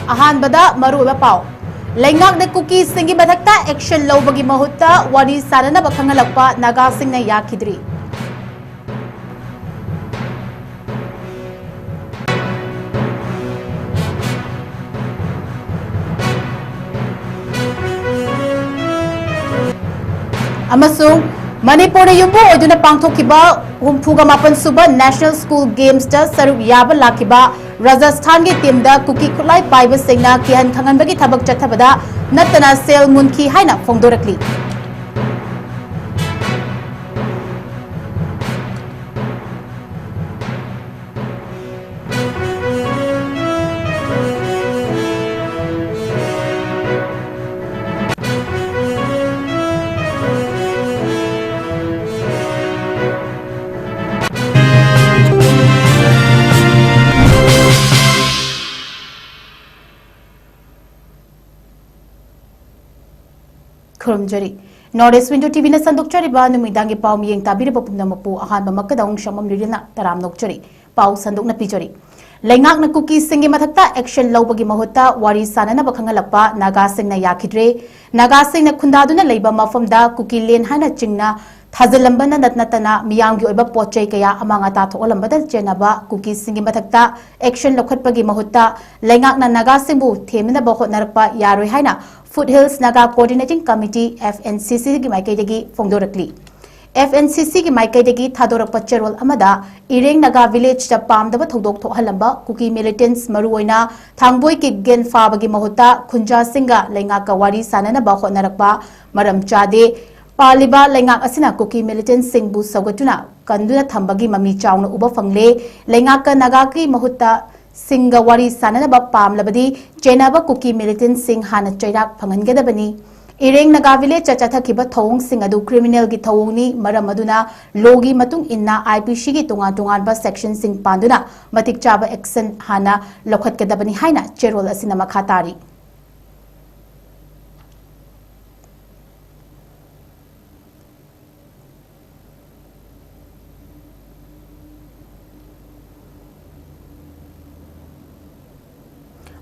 Ahan bada maru pau. Lengak na cookies singi bathakta action low bagi mahutta wari sarana bakhangalakpa Naga Singh na yakidri. Amasung Manipur yumbu oduna pangthokiba humpuga mapan suba National School Games da saruk yaba lakiba Rajasthan gi team da cookie khulai paiba singna kihan khangan bagi thabak chathabada natana sel munki haina phongdorakli Kurumjari. Northeast Window TV na sandokchari ba numidangi pau miyeng tabiri papumna mapu ahan ba makadaong shamam lirina taram nokchari pau sandok na pichari. Lengak na cookies singi mathakta action law bagi mahutta wari sanana bakhangalakpa Naga Singh na yakidre Naga Singh na khundaduna leiba mafamda cookie len haina chingna Thazalambana natnatana miyamgi oiba pochai kaya amanga ta thoolambada chenaba cookies singi mathakta action lokhatpagi mahutta lengak na Naga Singh bu themna ba hotnarakpa yaroi haina Foothills Naga Coordinating Committee FNCC ki maikaidagi phongdorakli FNCC ki maikaidagi thadorakpa cherol amada Ireng Naga Village da pamdaba thodok thohalamba cookie militants maruoina thangboi ki gen fa bagi mahutta Khunja Singha lengak ka wari sanana ba hotnarakpa maram chade Paliba lengak asina cookie militant singbu saugatuna kanduna thambagi mami chawna uba fangle lengak ka Naga ki mahutta Singha wari sanana ba pamlabadi chenaba cookie militant sing hana chairak phangangadabani Ireng Naga Village chachathakiba thong sing adu criminal gi thongni maram aduna logi matung inna IPC gi tungan ba section sing panduna matik chaba action hana lokhatgadabani haina cherol asina makhatari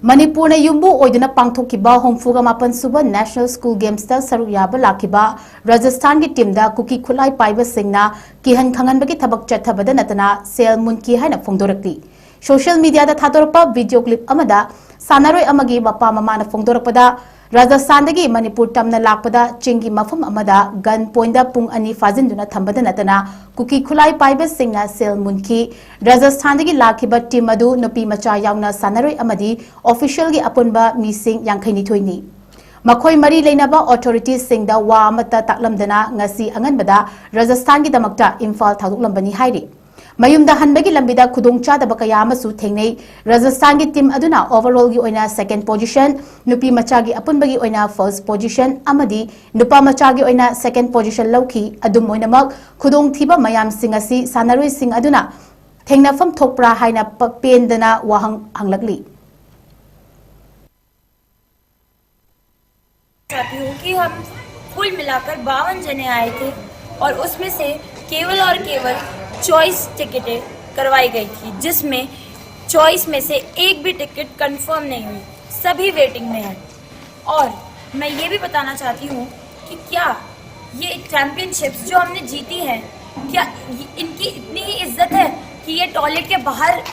Manipur na yumbu oiduna pangthokiba homfuga mapan suba National School Games da saruk yaba lakiba Rajasthan gi team da cookie khulai paiba singna kihan khangan bagi thabak chathabada natana sel munki haina phongdorakli social media da thadorpa video clip amada sanaroi amagi mapa mama na phongdorakpada Rajasthan dagi Manipur tamna lakpada chingi mafam amada gun point da pung ani fazinduna thambada natana cookie khulai paiba singna sel munki Rajasthan dagi lakiba team adu nupi macha yauna sanaroi amadi official gi apunba mising yangkhaini thoini makhoi mari leinaba authorities singda wa amata taklamdana ngasi anganbada Rajasthan gi damakta Imphal thaduklambani hairi Mayumda hanbagi lambida khudongcha da bakaya amasu thengnei Rajasthan gi team aduna overall gi oina second position nupi macha gi apunbagi oina first position amadi nupa macha gi oina second position lauki adum oina mak khudong thiba mayam singasi sanaroi sing aduna thengnafam thokpra haina pakpendana wahang hanglakli चाहती हूँ कि हम कुल मिलाकर 52 जने आए थे और उसमें से केवल और केवल चॉइस टिकटें करवाई गई थी जिसमें चॉइस में से एक भी टिकट कंफर्म नहीं हुई सभी वेटिंग में है और मैं ये भी बताना चाहती हूँ कि क्या ये चैंपियनशिप्स जो हमने जीती हैं क्या इनकी इतनी ही इज्जत है कि ये टॉयलेट के बाहर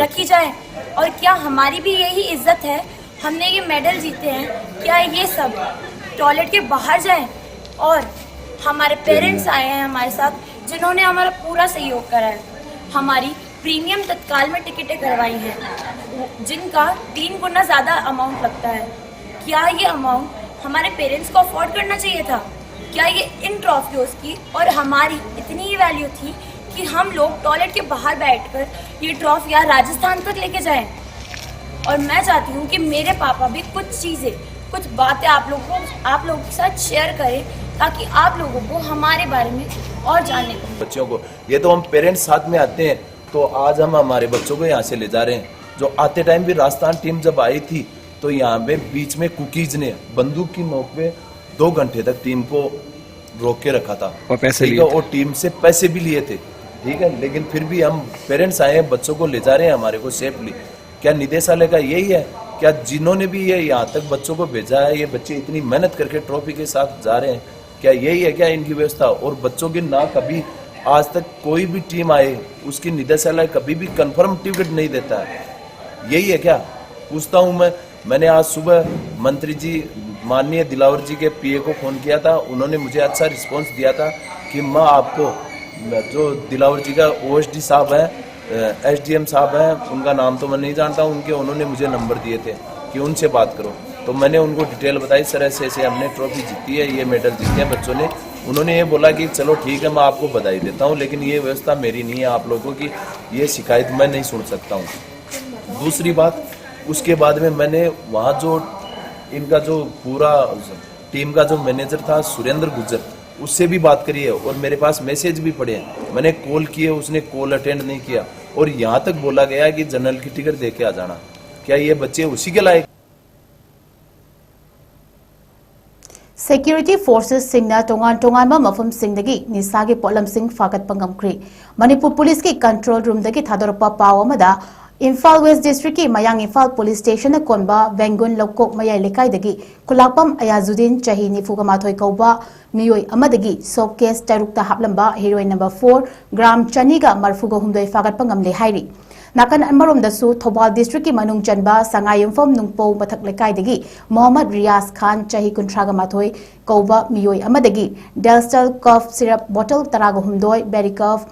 रखी जाए और क्या हमारी भी यही इज्जत है हमने ये मेडल जीते हैं क्या ये सब टॉयलेट के बाहर जाएं और हमारे पेरेंट्स आए हैं हमारे साथ जिन्होंने हमारा पूरा सहयोग करा है हमारी प्रीमियम तत्काल में टिकटें करवाई हैं जिनका 3 गुना ज़्यादा अमाउंट लगता है क्या ये अमाउंट हमारे पेरेंट्स को अफोर्ड करना चाहिए था क्या ये इन ट्रॉफियोज़ की और हमारी इतनी ही वैल्यू थी कि हम लोग टॉयलेट के बाहर बैठकर ये ट्रॉफियाँ राजस्थान तक लेके जाएं और मैं चाहती हूँ कि मेरे पापा भी कुछ चीज़ें कुछ बातें आप लोगों के साथ शेयर करें ताकि आप लोगों को हमारे बारे में और जानने को बच्चों को ये तो हम पेरेंट्स साथ में आते हैं तो आज हम हमारे बच्चों को यहाँ से ले जा रहे हैं जो आते टाइम भी राजस्थान टीम जब आई थी तो यहाँ पे बीच में कुकीज ने बंदूक की नोक पे 2 घंटे तक टीम को रोक के रखा था और पैसे लिए और टीम से पैसे भी लिए थे ठीक है लेकिन फिर भी हम पेरेंट्स आए हैं बच्चों को ले जा रहे हैं हमारे को सेफली क्या निदेशालय का यही है क्या जिन्होंने भी ये यहाँ तक बच्चों को भेजा है, ये बच्चे इतनी मेहनत करके ट्रॉफी के साथ जा रहे हैं, क्या यही है क्या इनकी व्यवस्था? और बच्चों की ना कभी आज तक कोई भी टीम आए उसकी निदेशालय कभी भी कंफर्म टिकट नहीं देता है, यही है क्या? पूछता हूँ मैंने आज सुबह मंत्री जी माननीय दिलावर जी के पीए को फोन किया था, उन्होंने मुझे अच्छा रिस्पांस दिया था कि मैं आपको जो दिलावर जी का ओएसडी साहब है, एसडीएम साहब हैं, उनका नाम तो मैं नहीं जानता, उन्होंने मुझे नंबर दिए थे कि उनसे बात करो। तो मैंने उनको डिटेल बताई, सर ऐसे ऐसे हमने ट्रॉफी जीती है, ये मेडल जीते हैं बच्चों ने। उन्होंने ये बोला कि चलो ठीक है मैं आपको बधाई देता हूँ, लेकिन ये व्यवस्था मेरी नहीं है, आप लोगों की ये शिकायत मैं नहीं सुन सकता हूँ। दूसरी बात, उसके बाद में मैंने वहाँ जो इनका जो पूरा टीम का जो मैनेजर था सुरेंद्र गुज्जर, उससे भी बात करी है और मेरे पास मैसेज भी पड़े हैं। मैंने कॉल किए, उसने कॉल अटेंड नहीं किया और यहाँ तक बोला गया कि जनरल की टिकट दे के आ जाना। क्या ये बच्चे उसी के लायक? Security Forces singna tongan ma mafam singdagi nisagi polam sing fagat pangamkri Manipur Police ki control room dagi thadorpa paw amada Imphal West District ki Mayang Imphal Police Station na konba Vengun Lokok Mayay Likai dagi Kulapam Ayazudin Chahi Nifuga Mathoi Kauba Miyoi Amadagi Soap Case Tarukta Haplamba Heroine number 4 Gram Chaniga Marfuga Humdoi Fagat Pangam Lehairi Nakan Amarum Dasu Thobal District ki Manung Chanba Sangayumfam Nungpo Batak Lekai dagi Mohammad Riaz Khan Chahi Kuntraga Mathoi Kauba Miyoi Amadagi Delstal Cough Syrup Bottle Tarago Humdoi Berry Cough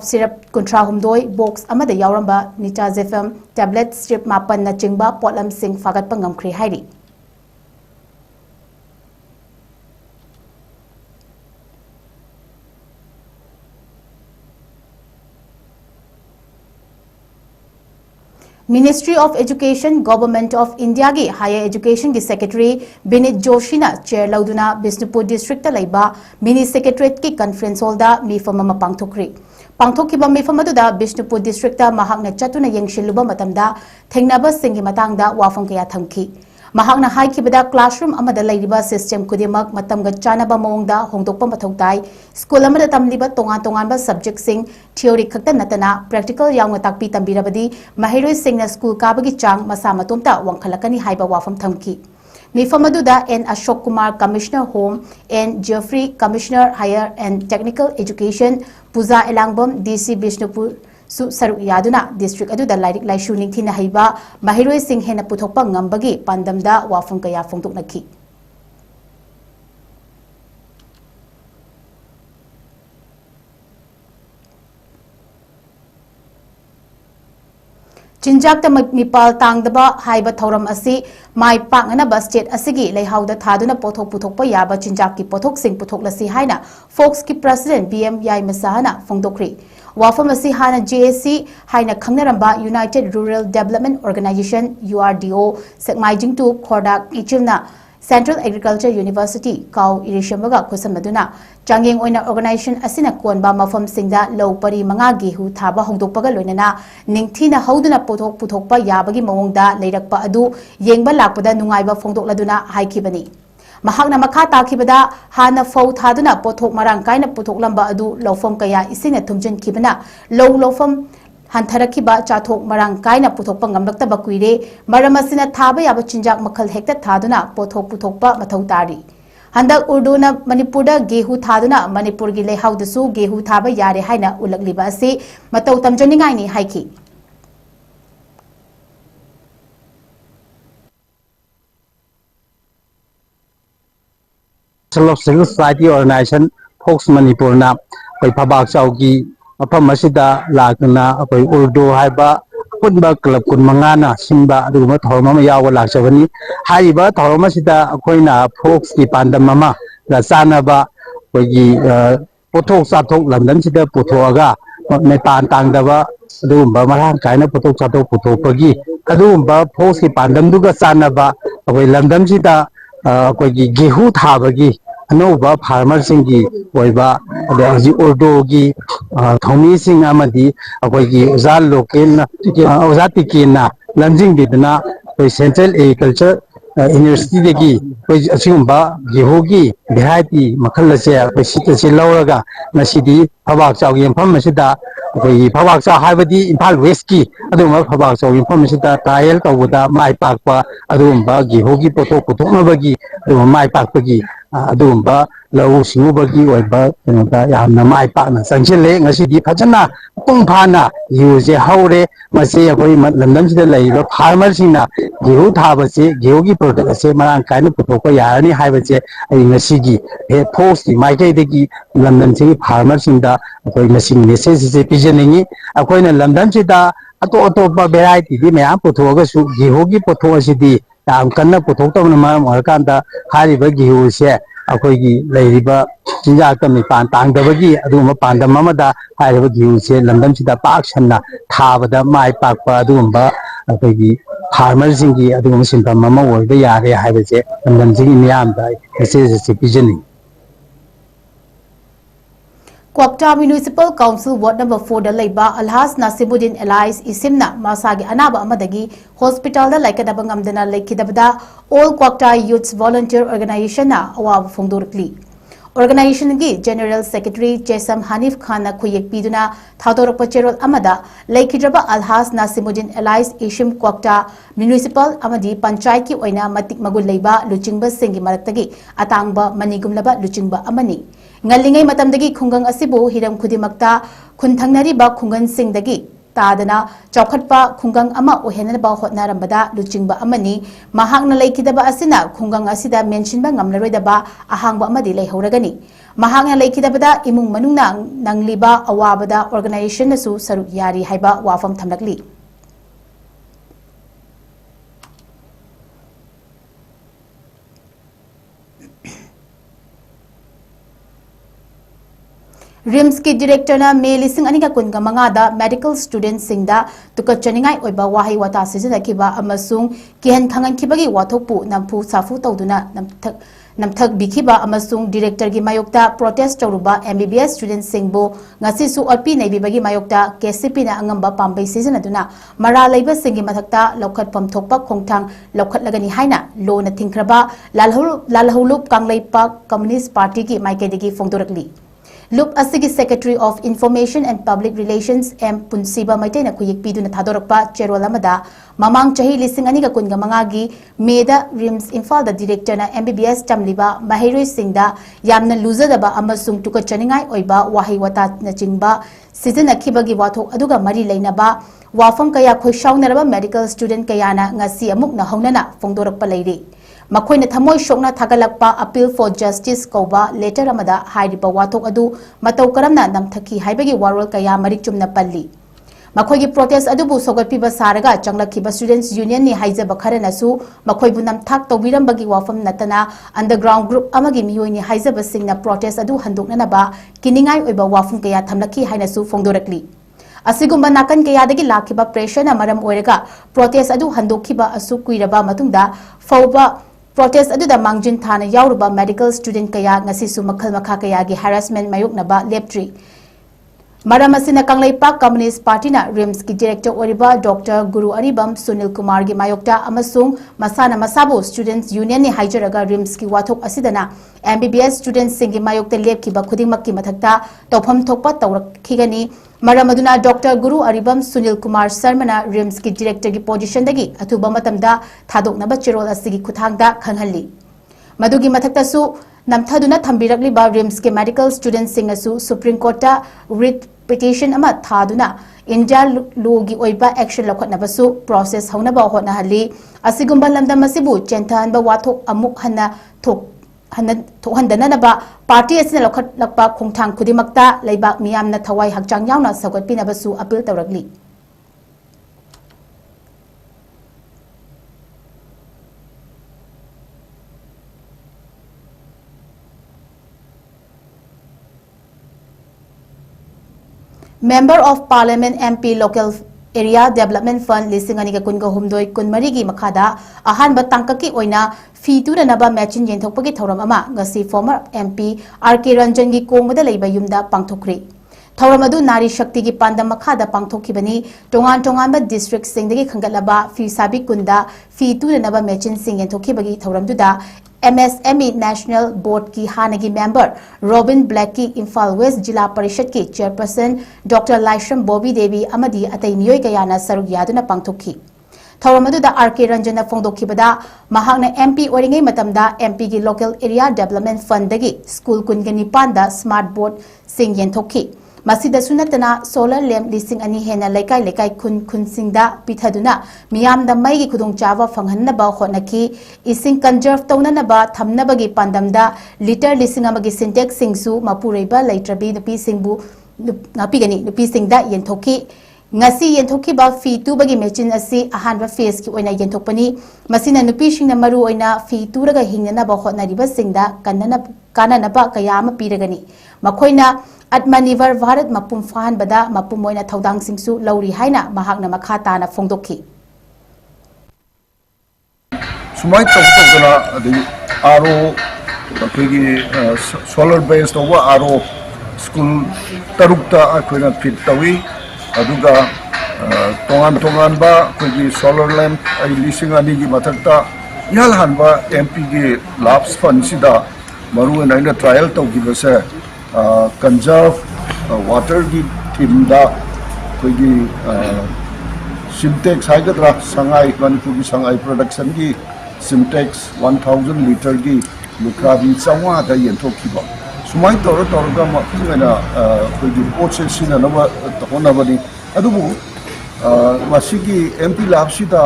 Syrup Kuntra Humdoi Box Amada Yauramba Nitazefam Tablet Strip Mapan na Chingba Potlam Sing Fagat Pangam Kri Hairi Ministry of Education Government of India gi Higher Education gi Secretary Binit Joshi na chair lauduna Bisnupur District ta laiba Mini Secretariat ki Conference Hall da mifam ama pangthokri Pangthokkiba mifam aduda Bisnupur District ta mahakna chatuna yengshilluba matamda thengnaba singi matangda wafam kaya thamki Mahakna haikibada classroom amada lairiba system kudimak matamga chanaba mawngda hongdokpa mathau tai school amada tamliba tongan ba subject sing theory khakta natana practical yaungna takpi tambirabadi mahiroi singna school kabagi chang masa matomta wangkhalakani haiba wafam thamki Mifam aduda N Ashok Kumar Commissioner Home N Jeffrey Commissioner Higher and Technical Education Puja Elangbam DC Bishnupur Su Saruk Yaduna District aduda lairik laishu ningthina haiba mahiroi sing hena puthokpa ngambagi pandamda wafam kaya phongtoknaki Chinjakta mipal tangdaba haiba thoram asi mai pangana ba state asigi leihauda thaduna pothok puthokpa yaba chinjak ki pothok sing puthoklasi haina Fox ki president BM Yai Masahana phongdokri Wafam asi hana JSC haina khangnaramba United Rural Development Organization URDO sekmaijing tu Khodak ichilna Central Agriculture University Kau Irishambaga Kusamaduna Changyeng Oina Organization Asina Konba Mafam Singda Low Pari Manga Gihu Thaba Hongdokpaga Loinana Ningthina Hoduna Pothok Puthokpa Yabagi Mawngda Leirakpa Adu Yengba Lakpada Nungaiba Phongdokladuna Haikibani Mahakna Makha Takibada Hana Fau Thaduna Pothok Marang Kaina Pothok Lamba Adu Lofam Kaya Isina Tumjin Kibana Low Lofam Hantarakiba Chathok Marang Kaina Puthokpa Ngamlakta Bakuire Maramasina Thaba Yaba Chinjak Makal Hekta Thaduna Pothok Puthokpa Mathau Tari Handak Urduna Manipurda Gehu Thaduna Manipur gi leihau dasu Gehu Thaba Yare Haina Ulagliba ase Matau Tamjaningai ni Haiki Civil Society Organization Fox Manipur na koi phabak chauki apam masida lakna koi urdu haiba punba club kun mangana simba aduma thorma yawa lakchabani haiba thorma sida koina Fox ki pandam mama la sana ba koi gi pothok sathok lamdam sida puthoga me pan tangdaba adumba marang kaina pothok sathok puthopagi adumba Fox ki pandam duga sana ba koi lamdam sida koi gi gehu thabagi Anova farmer singi oiba adi urdu gi thomi sing amadi akoi gi uzal local uzati kina lanjing bidna koi Central Agriculture University degi koi asumba gehogi bihati makhal se koi sita se lauraga nasidi habak chaw yem pham masida ꯑꯩꯈꯣꯏꯒꯤ ꯐꯕꯥꯛꯆꯥꯎ ꯍꯥꯏꯕꯗꯤ ꯏꯝꯐꯥꯜ ꯋꯦꯁꯀꯤ ꯑꯗꯨꯒꯨꯝꯕ ꯐꯕꯥꯛꯆꯥꯎ ꯃꯐꯝ ꯑꯁꯤꯗ trial ꯇꯧꯕꯗ ꯃꯥꯏ ꯄꯥꯛꯄ ꯑꯗꯨꯒꯨꯝꯕ ꯒꯦꯍꯨꯒꯤ ꯄꯣꯠꯊꯣꯛ ꯄꯨꯊꯣꯛꯅꯕꯒꯤ ꯑꯗꯨꯒꯨꯝꯕ ꯃꯥꯏ ꯄꯥꯛꯄꯒꯤ ꯑꯗꯨꯒꯨꯝꯕ ꯂꯧꯎ ꯁꯤꯡꯎꯕꯒꯤ ꯑꯣꯏꯕ ꯀꯩꯅꯣꯗ ꯌꯥꯝꯅ ꯃꯥꯏ ꯄꯥꯛꯅ ꯆꯪꯁꯤꯜꯂꯦ ꯉꯁꯤꯗꯤ ꯐꯖꯅ ꯃꯄꯨꯡ ꯐꯥꯅ ꯒꯦꯍꯨꯁꯦ ꯍꯧꯔꯦ ꯃꯁꯤ ꯑꯩꯈꯣꯏ ꯂꯝꯗꯝꯁꯤꯗ ꯂꯩꯔꯤꯕ ꯐꯥꯔꯃꯔꯁꯤꯡꯅ ꯒꯦꯍꯨ ꯊꯥꯕꯁꯤ ꯒꯦꯍꯨꯒꯤ ꯄ꯭ꯔꯣꯗꯛ ꯑꯁꯦ ꯃꯔꯥꯡ ꯀꯥꯏꯅ ꯄꯨꯊꯣꯛꯄ ꯌꯥꯔꯅꯤ ꯍꯥꯏꯕꯁꯦ ꯑꯩ ꯉꯁꯤꯒꯤ ꯐꯣꯛꯁꯀꯤ ꯃꯥꯏꯀꯩꯗꯒꯤ ꯂꯝꯗꯝꯁꯤꯒꯤ ꯐꯥꯔꯃꯔꯁꯤꯡꯗ ꯑꯩꯈꯣꯏ ꯉꯁꯤꯒꯤ ꯃꯦꯁꯦꯖ ꯄꯤꯖꯅꯤꯡꯉꯤ ꯑꯩꯈꯣꯏꯅ ꯂꯝꯗꯝꯁꯤꯗ ꯑꯇꯣꯞ ꯑꯇꯣꯞꯄ ꯚꯦꯔꯥꯏꯇꯤꯗꯤ ꯃꯌꯥꯝ ꯄꯨꯊꯣꯛꯑꯒꯁꯨ ꯒꯦꯍꯨꯒꯤ ꯄꯣꯠꯊꯣꯛ ꯑꯁꯤꯗꯤ ꯌꯥꯝ ꯀꯟꯅ ꯄꯨꯊꯣꯛꯇꯕꯅ ꯃꯔꯝ ꯑꯣꯏꯔꯀꯥꯟꯗ ꯍꯥꯏꯔꯤꯕ ꯒꯦꯍꯨꯁꯦ ꯑꯩꯈꯣꯏꯒꯤ ꯂꯩꯔꯤꯕ ꯆꯤꯟꯖꯥꯛꯇ ꯃꯤꯄꯥꯟ ꯇꯥꯡꯗꯕꯒꯤ ꯑꯗꯨꯒꯨꯝꯕ ꯄꯥꯟꯗꯝ ꯑꯃꯗ ꯍꯥꯏꯔꯤꯕ ꯒꯦꯍꯨꯁꯦ ꯂꯝꯗꯝꯁꯤꯗ ꯄꯥꯛ ꯁꯟꯅ ꯊꯥꯕꯗ ꯃꯥꯏ ꯄꯥꯛꯄ ꯑꯗꯨꯒꯨꯝꯕ ꯑꯩꯈꯣꯏꯒꯤ ꯐꯥꯔꯃꯔꯁꯤꯡꯒꯤ ꯑꯗꯨꯒꯨꯝꯕ ꯁꯤꯟꯐꯝ ꯑꯃ ꯑꯣꯏꯕ ꯌꯥꯔꯦ ꯍꯥꯏꯕꯁꯦ ꯂꯝꯗꯝꯁꯤꯒꯤ ꯃꯤꯌꯥꯝꯗ ꯃꯦꯁꯦꯖ ꯑꯁꯤ ꯄꯤꯖꯅꯤꯡꯉꯤ Kwakta Municipal Council Ward Number 4 da laiba Alhas Nasibuddin Elias Isimna Masagi Anaba Amadagi Hospital da laikadaba ngamdana laikidabada All Kwakta Youths Volunteer Organization na awab fongdorkli Organization gi General Secretary Jesam Hanif Khan na khuyek piduna thadorokpa cherol amada laikidraba Alhas Nasibuddin Elias Ishim Kwakta Municipal amadi Panchayat ki oina matik magul laiba luchingba singi maraktagi atangba manigumlaba luchingba amani ngalingay matamdagi khungang asibu hiram khudimakta khunthangnariba khungan singdagi tadana chawkhatpa khungang ama ohenaba hotnarambada luchingba amani mahakna laikidaba asina khungang asida mentionba ngamlaroidaba ahangba amadi leihoragani mahakna laikidabada imung manungna nangliba awabada organization nasu saruk yari haiba wafam thamlakli RIMS ki director na May 2015 da medical students singda tukatchaningai oiba wahi wata sijinakiba amasung kihan khangankibagi wathokpu nampu safu tawduna namthak bikiba amasung director gi mayokta protest tawruba MBBS students singbo ngasi su orpi naibibagi mayokta KCP na angamba pambai sijinaduna mara leiba singi mathakta lokhat pamthokpa khongthang lokhat lagani haina lo na thingkraba lalhulup kanglei pak communist party ki maikedigi fongdorakli Loop Asigi Secretary of Information and Public Relations M. Punsiba Maitena Kuyik Piduna Thadorakpa Cherolamada Mamang Chahi Lising Aniga Kunga Mangagi Meda RIMS Infal da Director na MBBS Tamliba Mahiroi Singda Yamna Luzadaba Amasung Tuka Chaningai Oiba Wahi Wata Nachingba Season Akibagi Wato Aduga Mari Lainaba Wafam Kaya Khoshaunaraba Medical Student Kayana Ngasi Amuk na Honana Fongdorakpa Leiri Makoina Thamoi Shokna Thagalakpa Appeal for Justice Koba Letter Amada Hairiba Wathok Adu Matau Karamna Namthaki Haibagi Warol Kaya Marik Chumna Palli Makoigi protest adubu Sogatpiba Saraga Changlakiba Students Union ni Haizaba Kharanasu Makoibu Namthak Tawirambagi Wafam Natana Underground Group Amagi Miyoi ni Haizaba Singna protest adu handoknanaba Kiningai Oiba Wafum Kaya Thamlaki Hainasu Fongdorakli Asigumba nakan kayadagi lakiba pressure na maram oiraga protest adu handokhiba asu kuiraba matungda fauba protest adu da mangjin thana yauruba medical student kaya ngasi su makhal makha kaya gi harassment mayuknaba leptri Maramasina Kanglaipak Communist Party na RIMS ki Director Oriba Dr. Guru Aribam Sunil Kumar gi Mayokta Amasung Masana Masabo Students Union ni Haijaraga RIMS ki Wathok Asidana MBBS Students Singi Mayokta Lep ki Bakudingmak ki Mathakta Tawpham Thokpa Tawrakhigani Maramaduna Dr. Guru Aribam Sunil Kumar Sarmana RIMS ki Director gi position dagi athuba matamda thadoknaba chirol asigi khuthangda khanhalli Madugi Mathakta su Namthaduna Thambirakli ba RIMS ke medical students singasu Supreme Court ta writ petition ama thaduna India logi oiba action lokhatnabasu process haunaba hotnahalli asigumba lamdam asibu chenthanba wathok amuk hanna thokhandanaba party asina lokhatlakpa khongthang khudimakta leibak miyamna thawai hakchang yauna sagatpinabasu appeal tawrakli Member of Parliament MP Local Area Development Fund Lising Aniga Kunga Humdoi Kunmarigi Makada Ahan Batangkaki Oina Fitu Naba Machin Yenthokpagi Thoram Ama Ngasi former MP RK Ranjan gi Kongmada Leiba Yumda Pangthokri Thoramadu Nari Shakti gi Pandam Makada Pangthokibani Tongan District Singdagi Khangalaba Fi Sabi Kunda Fitu Naba Machin Sing Yenthokibagi Thoramduda MSME National Board की हानगी member Robin Black की Imphal West जिला परिषद की chairperson Dr. Laishram Bobby Devi amadi atai miyoi kayana saruk yaduna pangthokhi थौरमदुदा R K Ranjan फोंदोखिबदा महांगना MP ओरिंगै मतमदा एमपी की लोकल एरिया डेवलपमेंट फंड दगी स्कूल कुनगे निपानदा स्मार्ट बोर्ड सिंग येंथोखि मसिदा सुनतना सोलर लैम्प लिसिंग अनि हेना लेकाई लेकाई खुन खुनसिंगदा पिथदुना मियामदा मैगी खुदोंचावा फंगहन्नबा होनखि इसिंग कंजर्व तौननबा थमनबगी पांदमदा लीटर लिसिंग अमगी सिंटेक्स सिंगसु मपुरैबा लैट्रबी नुपी सिंगबु नापिगनी नुपी सिंगदा येंथोखि ngasi yenthokhiba fi tubagi machine asi ahanba phase ki oina yenthokpani masina nupi singna maru oina fi turaga hingnana ba hotnariba singda kanana ba kayama piragani makhoina atmanivar bharat mapum fahan bada mapum oina thodang singsu lauri haina mahakna makhata na phongdokhi sumai tokna adi aro apigi solar based over aro school tarukta akoina fit tawi aduga tongan ba kogi solar lamp ai lising ani gi mathakta yal hanba MP gi labs fund sida maru na ina trial to gi base conserve water gi timda kogi Simtex haigadra sangai manipur gi sangai production gi Simtex 1000 liter gi lukra bi chawa da yenthokhi ba sumai ga ma ngana kogi process sina na hona bani adubu masigi MP lab sida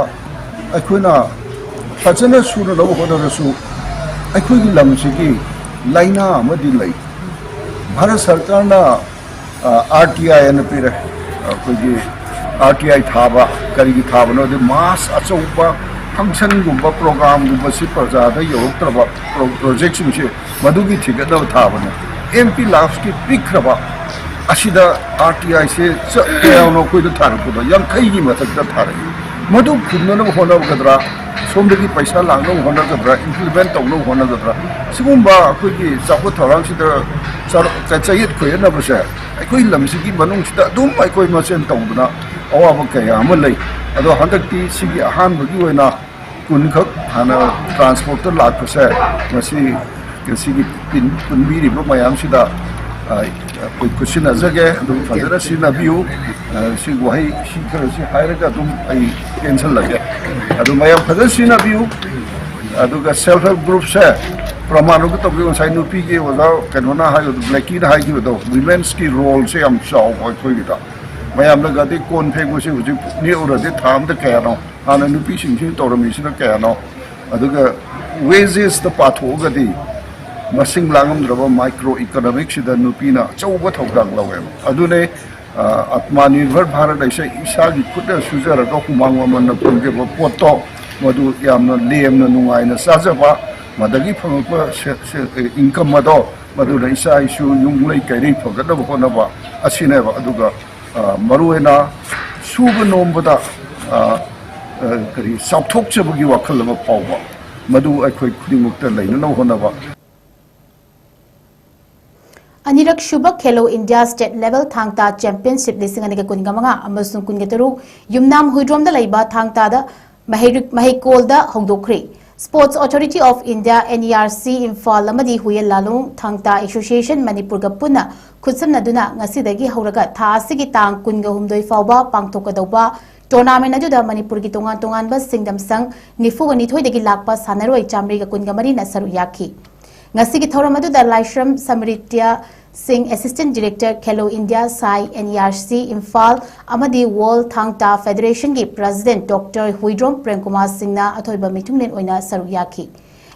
akoina fajana sura na hona rasu akoigi lam sigi laina amadi lai bharat sarkar na RTI na pira kogi RTI thaba karigi thaba no de mass achaupa function gumba program gumba si projada yoroktraba project sing se madugi thigada thaba na MP labs ki pikraba asida RTI se no koi da thar ko da yam khai gi mathak da thar madu khunna no hona gadra somdagi paisa lang no hona gadra implement to no hona gadra sigumba koi gi chapo thorang sida char chayit khoi na ba se koi lam si gi manung sida dum ai koi ma sen tong na awa ba ka ya ma lai ado handak ti sigi ahan ba gi oina kun khak hana transport to lat ko se masi sigi pin kun bi ri ba mayam sida koi kusina zage dum fadara sina biu si wahai si kar si hairaga dum ai cancel lage adu mayam fadara sina biu adu ga self help group se pramanu ko to bi sai nu pi ge wada kanona ha du blacky da ha gi do women's ki role se am shaw koi gi da mayam la ga de kon phe go se uji ni ora de tham da ka no ana nu pi sing sing to ram si na ka no adu ga wages the patho ga di masing langam draba micro economics da nupina chauba thogdang lawe adune atmanirbhar bharat aisa isa gi kuda sujara ga humang man na punge ba poto madu yamna lemna nungai na sajaba madagi phangpa income mado madu da isa isu yung lai kai phogada ba na ba asine ba aduga maruena suba nombada kari sapthok chabugi wakhal ma pawba madu akhoi khudimukta laina no hona ba अनिरक शुभ Khelo India state level Thangta championship लिसिंग अनिका कुनगमंगा अमसुंग कुनगेतरु युमनाम हुइड्रोमदा लैबा थांगतादा महिकोलदा होंदोख्रे sports authority of India NERC Imphal अमदी हुये लालोंग थांगता एसोसिएशन मणिपुर गा पुना खुदसमनदुना ngasiदगी हौरगा था असिगी तांग कुनगा हुमदोय फावबा पांगथोकदौबा टूर्नामेंट अदुदा मणिपुर की तोंगान तोंगानबा सिंगदम संग निफुगनि थोयदगी लाकपा सानरोय चामरीगा कुनगा मरीना सरु याखी ngasi ki thoram aduda Laishram Samritya Singh Assistant Director Khelo India Sai NERC Imphal amadi World Thangta Federation ki President Dr. Huidrom Premkumar Singh na athoiba mitunglen oina saru yakhi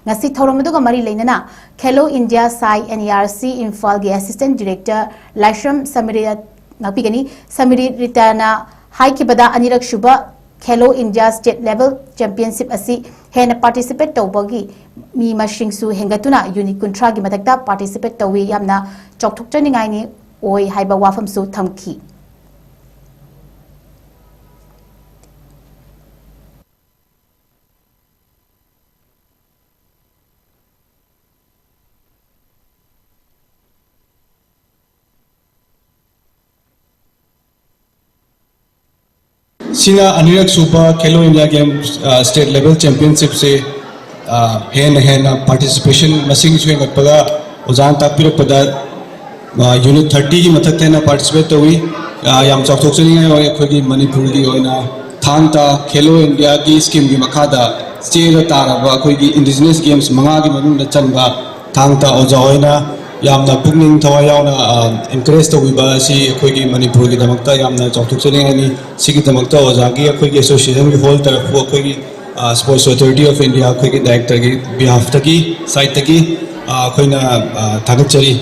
ngasi thoram aduga mari leinana Khelo India Sai NERC Imphal ki Assistant Director Laishram Samiritana haikibada anirak shuba Khelo India State Level Championship asi hena participate tawbagi mi mashingsu hengatuna unit kuntra gi matakta participate tawi yamna chokthokchani ngai ni oi haiba wafam su thamki सिंगा अनिरक सुपा खेलो India game state level championship से hen participation masing swing at pada ozan tapir pada unit 30 ki mathak na participate towi yam chok chok chini ngai khoi gi manipur gi oina thanta khelo india ki scheme gi makhada stage tara ba khoi gi indigenous games manga gi manung da chanba thangta oja oina yamna pugning thawa yauna encourage towi ba si khoi gi manipur gi damakta yamna chok chok chini ngai ni sigi damakta oja gi khoi gi association gi whole taraf khoi gi Sports Authority of India khoi gi director gi behalf ta gi site ta gi khoi na thagat chari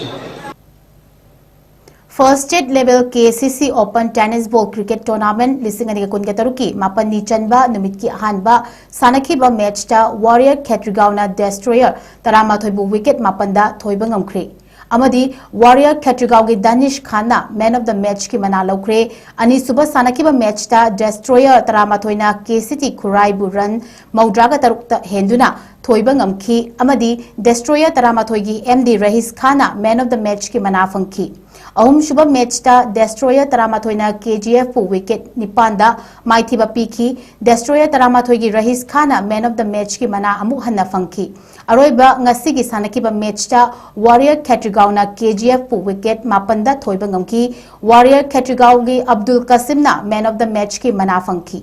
First state level KCC Open Tennis Ball Cricket Tournament lising ani kun ke taruki mapan ni chanba numit ki hanba sanaki ba match ta Warrior Catrigauna Destroyer tarama thoibu wicket mapanda thoiba ngamkhri amadi Warrior Catrigau gi Danish Khanna man of the match ki mana lokre ani suba sanaki ba match ta Destroyer tarama thoina KCT Khurai bu run maudraga tarukta henduna thoiba ngamkhi amadi Destroyer tarama thoigi MD Rahis Khanna man of the match ki mana fangki ahum shubha match ta Destroyer tarama thoina KGF pu wicket nipanda maithiba pikhi Destroyer tarama thoigi Rahis Khanna man of the match ki mana amu hanna fangki aroiba ngasi gi sanaki ba match ta Warrior Catrigauna KGF pu wicket mapanda thoiba ngamki Warrior Catrigau gi Abdul Qasimna man of the match ki mana fangki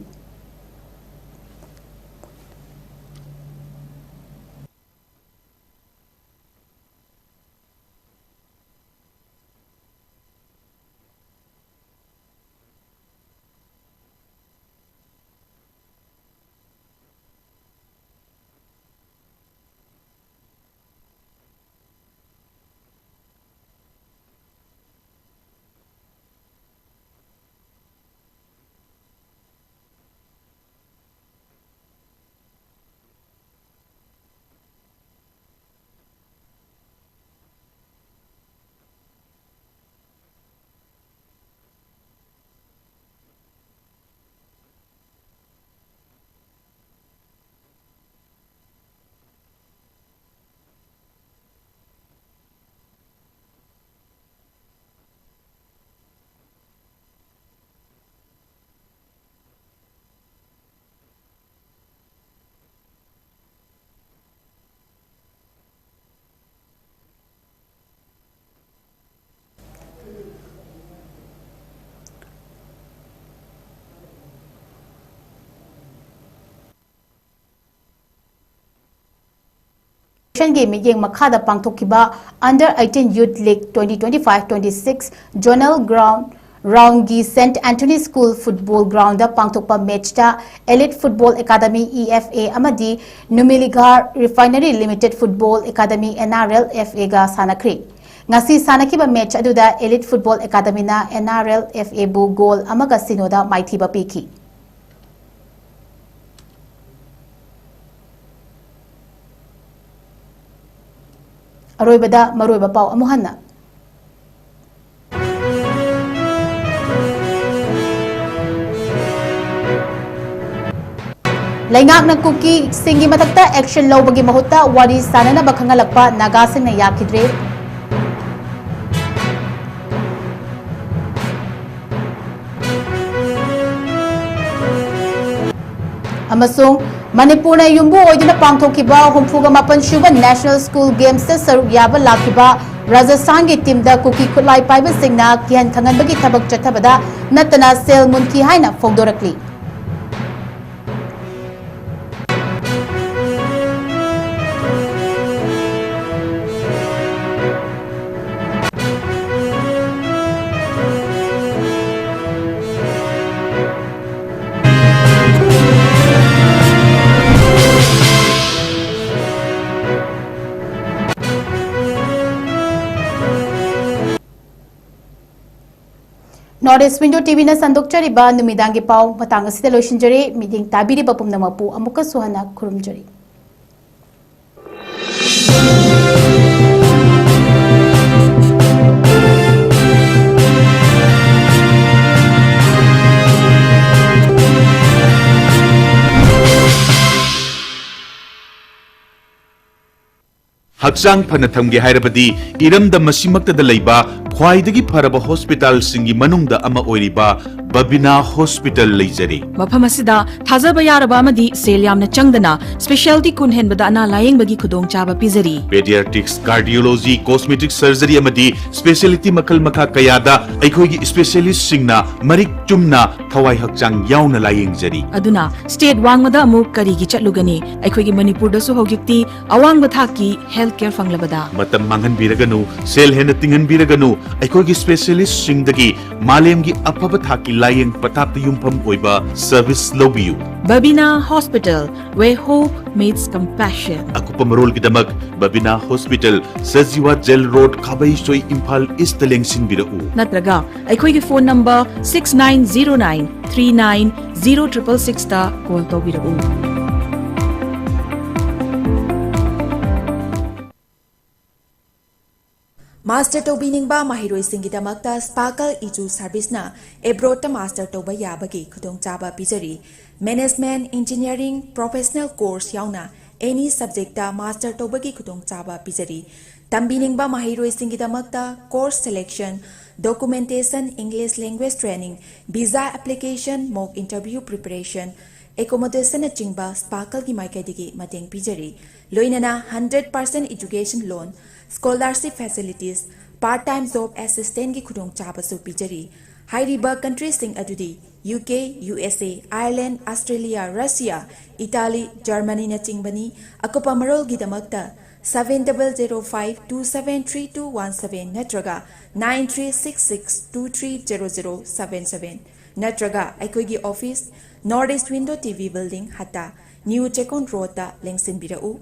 Game yeng makhada pangthokiba Under 18 Youth League 2025-26 Zonal Ground Round gi St Anthony School Football Ground da pangthokpa match ta Elite Football Academy EFA amadi Numiligar Refinery Limited Football Academy NRL FA ga sanakhri ngasi sanakiba match aduda Elite Football Academy na NRL FA bu goal amaga sinoda maithiba pikhi Aroibada maroiba pau amuhanna Laingak na kuki singi matakta action lawbagi mahutta wari sanana bakhangalakpa nagasing na yakidre amasung Manipur yumbu oidina pangthokiba humfuga mapan shuba National School Games ta saruk yaba lakiba Rajasthan gi team da kuki khulai paiba singna kian thangan bagi thabak chathabada natana sel munki haina fogdorakli Northeast Window TV na sandokchari ba numidangi pau matang asida loishinjari meeting tabiri bapum namapu amuka suhana kurumjari Hakchang Panatamgi Hairabadi, Iram the Masimakta the Laiba, Kwaidagi Paraba Hospital Singi Manunda Ama Oiriba, Babina Hospital Lizari. Mapamasida, Tazaba Yarabamadi, Seliam Changdana, Specialty Kunhen Badana Lying Bagi Kudong Chaba Pizari. Pediatrics, Cardiology, Cosmetic Surgery Amadi, Specialty Makal Maka Kayada, Aikogi Specialist Singna, Marik Chumna, Tawai Hakchang Yauna Lying Zari. Aduna, State Wangmada Muk Karigi Chatlugani, Aikogi Manipur da Suhogikti, Awang Bataki, Healthcare Fanglabada. Matam Mangan Biraganu, Sel Henatingan Biraganu, Aikogi Specialist Singdagi, Malemgi Apabataki Lying Patapti Yumpam Oiba, Service Lobiu. Babina Hospital, where hope meets compassion. Ako pamarol kidamag, Babina Hospital, Saziwa Gel Road, Kabay Soy Impal, Istaleng Sinbirau. Natraga, Aikogi phone number 6909 390666 ta call to birau. Master Tobiningba Mahiroi Singidamakta Sparkle Iju Service na Ebrota Master Toba Yabagi Kudong Chaba Pizari Management Engineering Professional Course Yauna Any Subject ta Master Tobagi Kudong Chaba Pizari Tambiningba Mahiroi Singidamakta Course Selection Documentation English Language Training Visa Application Mock Interview Preparation Accommodation na Chingba Sparkle ki Maikaidigi Mateng Pizari Loinana 100% Education Loan Scholarship Facilities, Part-time Job Assistant ki khudong chaba su pijari. Hairiba countries sing adudi UK, USA, Ireland, Australia, Russia, Italy, Germany na chingbani akopa marol gidamakta 7005273217 natraga 9366230077 natraga aikoigi office Northeast Window TV Building hata New Chekon Road ta lengsin birau.